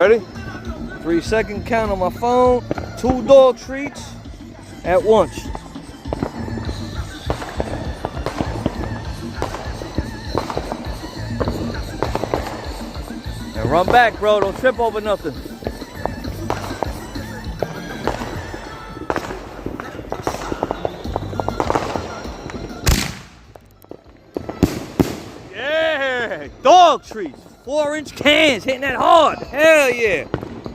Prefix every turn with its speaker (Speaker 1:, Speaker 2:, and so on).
Speaker 1: Ready? 3-second count on my phone. 2 dog treats at once. And run back, bro. Don't trip over nothing. Yeah, dog treats. 4-inch cans, hitting that hard. Hell yeah.